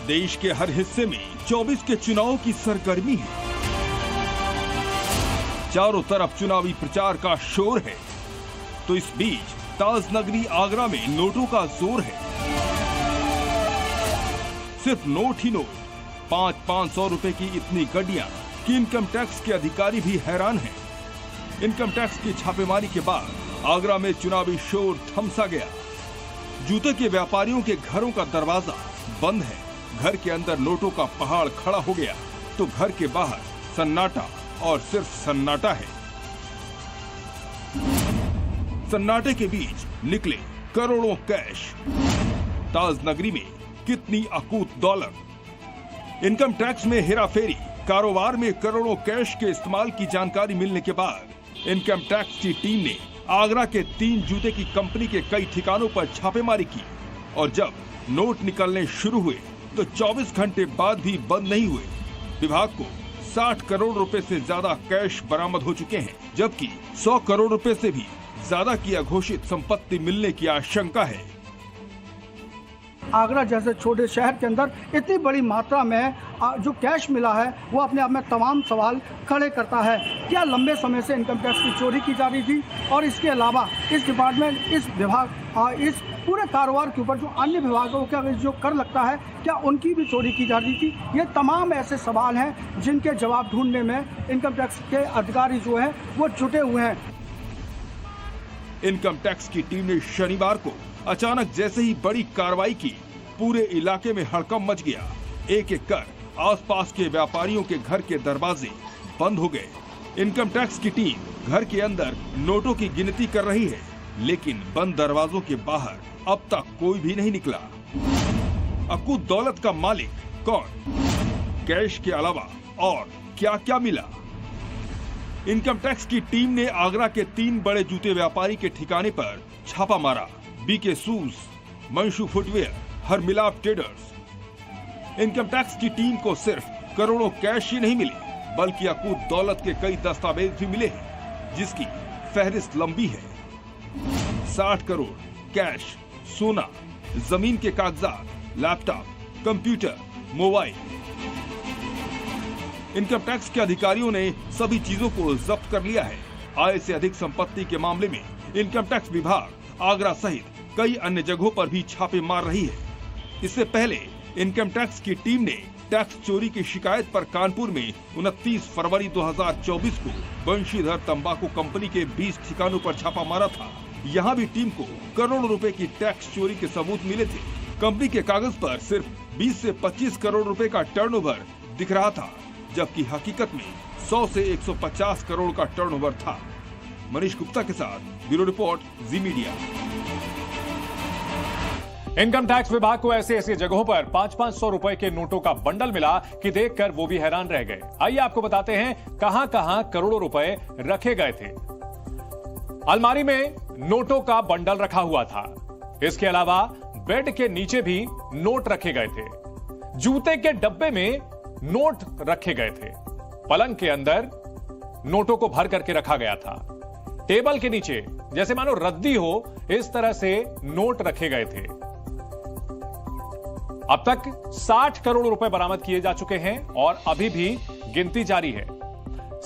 देश के हर हिस्से में 24 के चुनाव की सरगर्मी है। चारों तरफ चुनावी प्रचार का शोर है, तो इस बीच ताज नगरी आगरा में नोटों का जोर है। सिर्फ नोट ही नोट, 500 रुपए की इतनी गड्डियां कि इनकम टैक्स के अधिकारी भी हैरान हैं। इनकम टैक्स की छापेमारी के बाद आगरा में चुनावी शोर थमसा गया। जूते के व्यापारियों के घरों का दरवाजा बंद है। घर के अंदर नोटों का पहाड़ खड़ा हो गया, तो घर के बाहर सन्नाटा और सिर्फ सन्नाटा है। सन्नाटे के बीच निकले करोड़ों कैश। ताज नगरी में कितनी अकूत दौलत। इनकम टैक्स में हेराफेरी, कारोबार में करोड़ों कैश के इस्तेमाल की जानकारी मिलने के बाद इनकम टैक्स की टीम ने आगरा के 3 जूते की कंपनी के कई ठिकानों पर छापेमारी की, और जब नोट निकलने शुरू हुए तो 24 घंटे बाद भी बंद नहीं हुए। विभाग को 60 करोड़ रुपए से ज्यादा कैश बरामद हो चुके हैं, जबकि 100 करोड़ रुपए से भी ज्यादा की अघोषित संपत्ति मिलने की आशंका है। आगरा जैसे छोटे शहर के अंदर इतनी बड़ी मात्रा में जो कैश मिला है, वो अपने आप में तमाम सवाल खड़े करता है। क्या लंबे समय से इनकम टैक्स की चोरी की जा रही थी, और इसके अलावा इस डिपार्टमेंट, इस विभाग, इस पूरे कारोबार के ऊपर जो अन्य विभागों का जो कर लगता है, क्या उनकी भी चोरी की जा रही थी? ये तमाम ऐसे सवाल हैं जिनके जवाब ढूंढने में इनकम टैक्स के अधिकारी जो हैं वो जुटे हुए हैं। इनकम टैक्स की टीम ने शनिवार को अचानक जैसे ही बड़ी कार्रवाई की, पूरे इलाके में हड़कंप मच गया। एक एक कर आसपास के व्यापारियों के घर के दरवाजे बंद हो गए। इनकम टैक्स की टीम घर के अंदर नोटों की गिनती कर रही है, लेकिन बंद दरवाजों के बाहर अब तक कोई भी नहीं निकला। अकूत दौलत का मालिक कौन? कैश के अलावा और क्या क्या मिला? इनकम टैक्स की टीम ने आगरा के 3 बड़े जूते व्यापारी के ठिकाने पर छापा मारा। बीके शूज, मंशू फुटवेयर, हर मिलाप ट्रेडर्स। इनकम टैक्स की टीम को सिर्फ करोड़ों कैश ही नहीं मिले, बल्कि अकूत दौलत के कई दस्तावेज भी मिले हैं, जिसकी फहरिस्त लंबी है। 60 करोड़ कैश, सोना, जमीन के कागजात, laptop, computer, mobile. Income tax के अधिकारियों ने सभी चीजों को जब्त कर लिया है। आय से अधिक संपत्ति के मामले में इनकम टैक्स विभाग आगरा सहित कई अन्य जगहों पर भी छापे मार रही है। इससे पहले इनकम टैक्स की टीम ने टैक्स चोरी की शिकायत पर कानपुर में 29 फरवरी 2024 को बंशीधर तंबाकू कंपनी के 20 ठिकानों पर छापा मारा था। यहाँ भी टीम को करोड़ों रुपए की टैक्स चोरी के सबूत मिले थे। कंपनी के कागज पर सिर्फ 20 से 25 करोड़ रुपए का टर्नओवर दिख रहा था, जबकि हकीकत में 100 से 150 करोड़ का टर्नओवर था। मनीष गुप्ता के साथ ब्यूरो रिपोर्ट, जी मीडिया। इनकम टैक्स विभाग को ऐसे ऐसे जगहों पर 500 रुपए के नोटों का बंडल मिला कि देखकर वो भी हैरान रह गए। आइए आपको बताते हैं कहां कहां करोड़ों रुपए रखे गए थे। अलमारी में नोटों का बंडल रखा हुआ था। इसके अलावा बेड के नीचे भी नोट रखे गए थे। जूते के डब्बे में नोट रखे गए थे। पलंग के अंदर नोटों को भर करके रखा गया था। टेबल के नीचे जैसे मानो रद्दी हो, इस तरह से नोट रखे गए थे। अब तक 60 करोड़ रुपए बरामद किए जा चुके हैं और अभी भी गिनती जारी है।